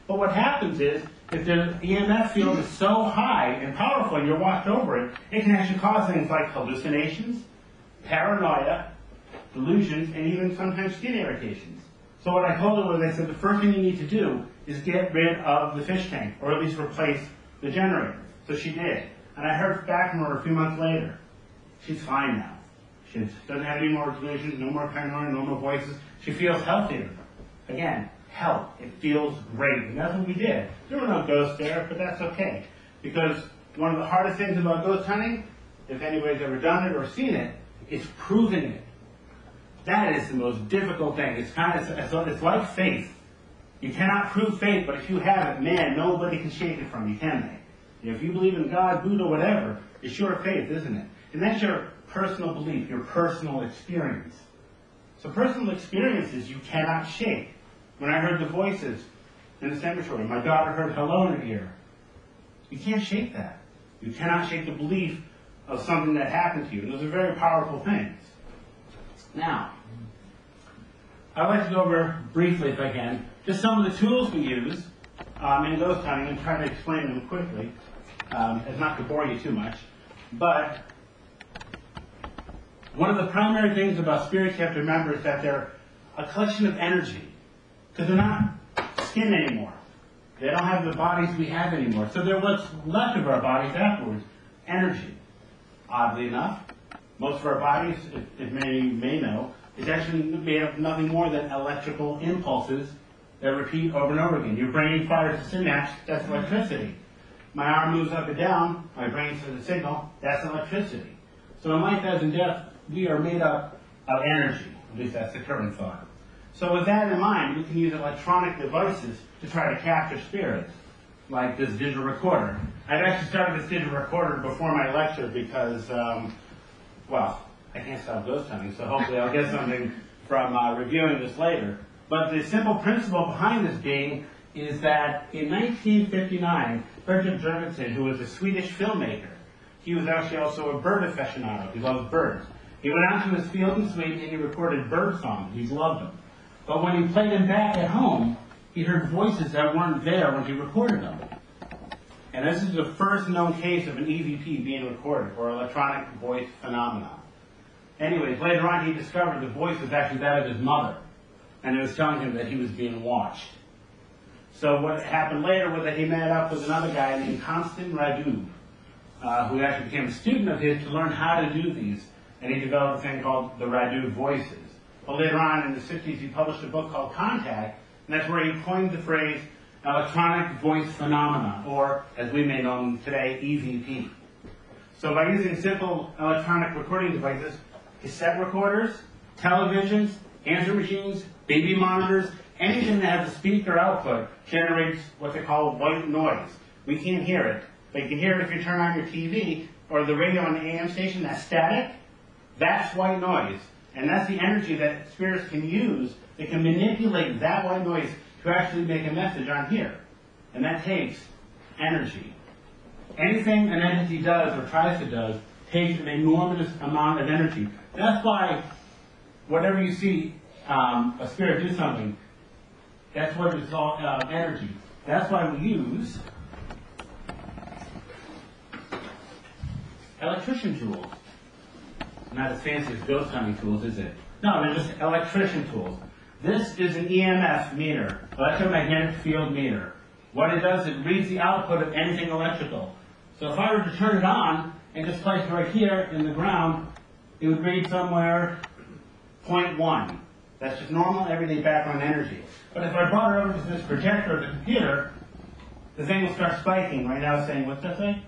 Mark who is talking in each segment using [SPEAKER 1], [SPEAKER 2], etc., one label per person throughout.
[SPEAKER 1] But what happens is, if the EMF field is so high and powerful and you're washed over it, it can actually cause things like hallucinations, paranoia, delusions, and even sometimes skin irritations. So what I told her was, I said, the first thing you need to do is get rid of the fish tank, or at least replace the generator. So she did. And I heard back from her a few months later. She's fine now. She doesn't have any more delusions, no more paranoia, no more voices. She feels healthier. Again, health. It feels great. And that's what we did. There were no ghosts there, but that's okay. Because one of the hardest things about ghost hunting, if anybody's ever done it or seen it, is proving it. That is the most difficult thing. It's like faith. You cannot prove faith, but if you have it, man, nobody can shake it from you, can they? If you believe in God, Buddha, whatever, it's your faith, isn't it? And that's your personal belief, your personal experience. So personal experiences you cannot shake. When I heard the voices in the cemetery, my daughter heard hello in her ear. You can't shake that. You cannot shake the belief of something that happened to you. And those are very powerful things. Now, I'd like to go over briefly, if I can, just some of the tools we use in ghost hunting and try to explain them quickly, as not to bore you too much. But one of the primary things about spirits you have to remember is that they're a collection of energy, because they're not skin anymore. They don't have the bodies we have anymore. So they're what's left of our bodies afterwards, energy. Oddly enough, most of our bodies, if many of you may know, is actually made of nothing more than electrical impulses that repeat over and over again. Your brain fires a synapse, that's electricity. My arm moves up and down, my brain sends a signal, that's electricity. So in life, as in death, we are made up of energy. At least that's the current thought. So with that in mind, we can use electronic devices to try to capture spirits, like this digital recorder. I've actually started this digital recorder before my lecture because, well, I can't stop ghost hunting, so hopefully I'll get something from reviewing this later. But the simple principle behind this being is that in 1959, Fredrik Jurgensen, who was a Swedish filmmaker, he was actually also a bird aficionado. He loved birds. He went out to his field in Sweden and he recorded bird songs. He loved them. But when he played them back at home, he heard voices that weren't there when he recorded them. And this is the first known case of an E.V.P. being recorded, or electronic voice phenomenon. Anyways, later on he discovered the voice was actually that of his mother, and it was telling him that he was being watched. So what happened later was that he met up with another guy named Konstantin Radu, who actually became a student of his to learn how to do these, and he developed a thing called the Radu voices. But later on in the 60s he published a book called Contact, and that's where he coined the phrase electronic voice phenomena, or as we may know them today, E.V.P. So by using simple electronic recording devices, cassette recorders, televisions, answer machines, baby monitors, anything that has a speaker output generates what they call white noise. We can't hear it, but you can hear it if you turn on your TV or the radio on the AM station, that static. That's white noise. And that's the energy that spirits can use. They can manipulate that white noise to actually make a message on here. And that takes energy. Anything an entity does or tries to do takes an enormous amount of energy. That's why whenever you see a spirit do something, that's what it's all energy. That's why we use electrician tools. Not as fancy as ghost hunting tools, is it? No, they're just electrician tools. This is an EMF meter, electromagnetic field meter. What it does, it reads the output of anything electrical. So if I were to turn it on and just place it right here in the ground, it would read somewhere 0.1. That's just normal, everyday background energy. But if I brought it over to this projector of the computer, the thing will start spiking. Right now it's saying, what's that say?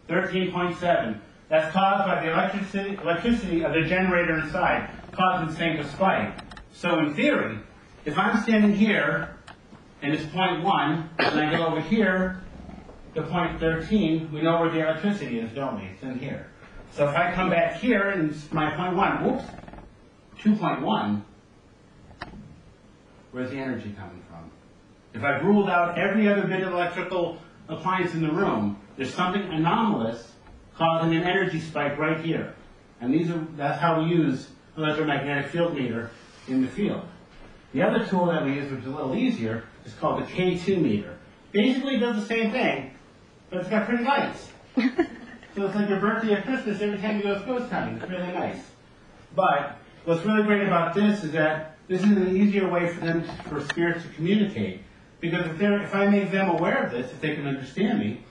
[SPEAKER 1] 13.7. That's caused by the electricity of the generator inside, causing the thing to spike. So in theory, if I'm standing here and it's 0.1, and I go over here to 0.13, we know where the electricity is, don't we? It's in here. So if I come back here and it's my 0.1, whoops, 2.1, where's the energy coming from? If I've ruled out every other bit of electrical appliance in the room, there's something anomalous causing an energy spike right here. And that's how we use electromagnetic field meter in the field. The other tool that we use, which is a little easier, is called the K2 meter. Basically, it does the same thing, but it's got pretty lights. So it's like your birthday or Christmas every time you go ghost hunting. It's really nice. But what's really great about this is that this is an easier way for them, for spirits to communicate. Because if I make them aware of this, if they can understand me,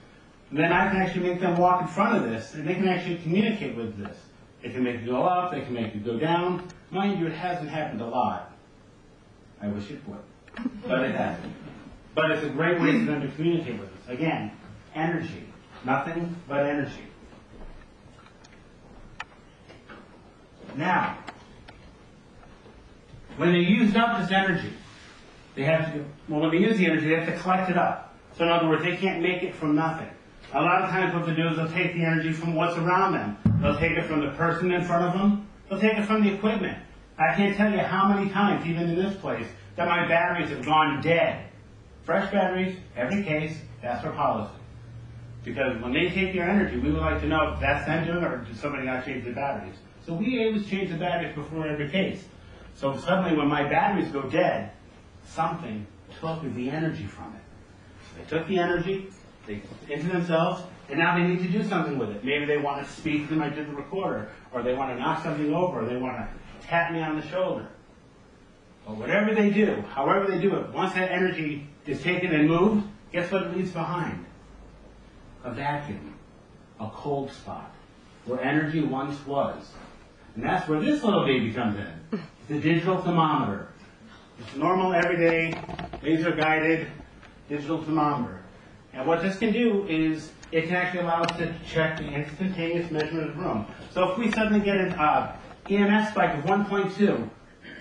[SPEAKER 1] then I can actually make them walk in front of this, and they can actually communicate with this. They can make it go up, they can make it go down. Mind you, it hasn't happened a lot. I wish it would, but it hasn't. But it's a great way for them to communicate with us. Again, energy. Nothing but energy. Now, when they used up this energy, they have to, well, when they use the energy, they have to collect it up. So in other words, they can't make it from nothing. A lot of times what they'll do is they'll take the energy from what's around them. They'll take it from the person in front of them. They'll take it from the equipment. I can't tell you how many times, even in this place, that my batteries have gone dead. Fresh batteries, every case, that's our policy. Because when they take your energy, we would like to know if that's them doing it or did somebody not change the batteries. So we always change the batteries before every case. So suddenly when my batteries go dead, something took the energy from it. So they took the energy, they into themselves, and now they need to do something with it. Maybe they want to speak to my digital recorder, or they want to knock something over, or they want to tap me on the shoulder. But whatever they do, however they do it, once that energy is taken and moved, guess what it leaves behind? A vacuum, a cold spot, where energy once was. And that's where this little baby comes in. The digital thermometer. It's a normal, everyday, laser-guided digital thermometer. And what this can do is, it can actually allow us to check the instantaneous measurement of the room. So if we suddenly get an EMF spike of 1.2,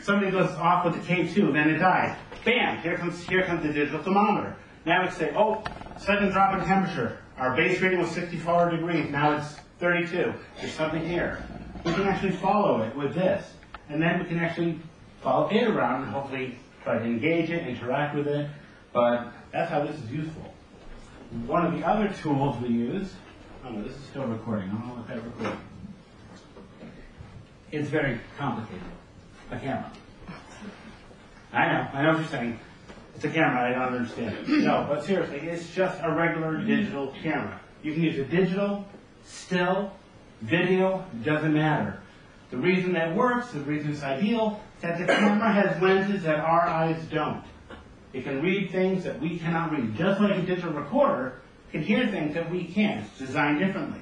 [SPEAKER 1] somebody goes off with the K2, then it dies. Bam! Here comes the digital thermometer. Now it's say, oh, sudden drop in temperature. Our base reading was 64 degrees, now it's 32. There's something here. We can actually follow it with this. And then we can actually follow it around and hopefully try to engage it, interact with it. But that's how this is useful. One of the other tools we use, oh no, this is still recording. I don't know what that recording. It's very complicated. A camera. I know what you're saying. It's a camera, I don't understand it. No, but seriously, it's just a regular digital camera. You can use a digital, still, video, doesn't matter. The reason that works, the reason it's ideal, is that the camera has lenses that our eyes don't. It can read things that we cannot read. Just like a digital recorder can hear things that we can't. It's designed differently.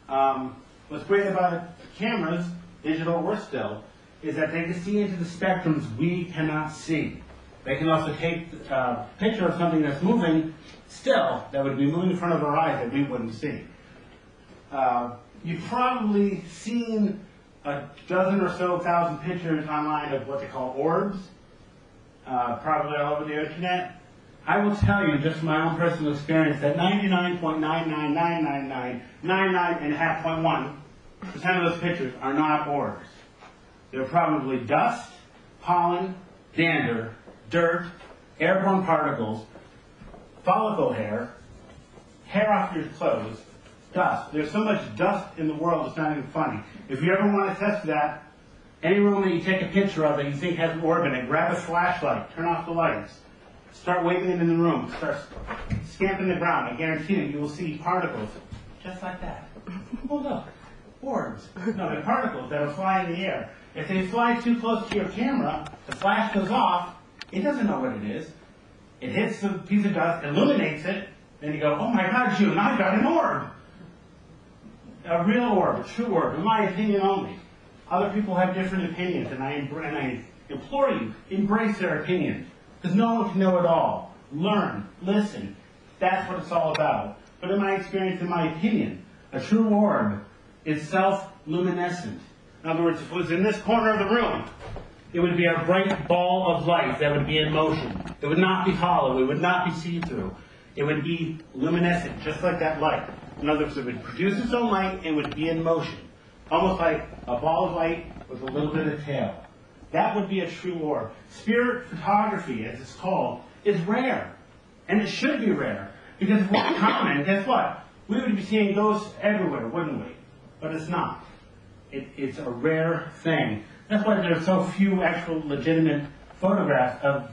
[SPEAKER 1] What's great about cameras, digital or still, is that they can see into the spectrums we cannot see. They can also take a picture of something that's moving still, that would be moving in front of our eyes that we wouldn't see. You've probably seen a dozen or so thousand pictures online of what they call orbs, probably all over the internet. I will tell you, just from my own personal experience, that 99.99999.1% of those pictures are not orbs. They're probably dust, pollen, dander, dirt, airborne particles, follicle hair, hair off your clothes, dust. There's so much dust in the world, it's not even funny. If you ever want to test that, any room that you take a picture of that you think has an orb in it, grab a flashlight, turn off the lights, start waving it in the room, start stamping the ground. I guarantee you will see particles just like that. Oh look, orbs. No, they're particles that will fly in the air. If they fly too close to your camera, the flash goes off, it doesn't know what it is. It hits the piece of dust, illuminates it, then you go, oh my God, June, I've got an orb. A real orb, a true orb, in my opinion only. Other people have different opinions, and I implore you, embrace their opinions. Because no one can know it all. Learn, listen. That's what it's all about. But in my experience, in my opinion, a true orb is self-luminescent. In other words, if it was in this corner of the room, it would be a bright ball of light that would be in motion. It would not be hollow. It would not be see-through. It would be luminescent, just like that light. In other words, it would produce its own light and would be in motion. Almost like a ball of light with a little bit of tail. That would be a true orb. Spirit photography, as it's called, is rare. And it should be rare. Because if it were common, guess what? We would be seeing ghosts everywhere, wouldn't we? But it's not. It's a rare thing. That's why there's so few actual legitimate photographs of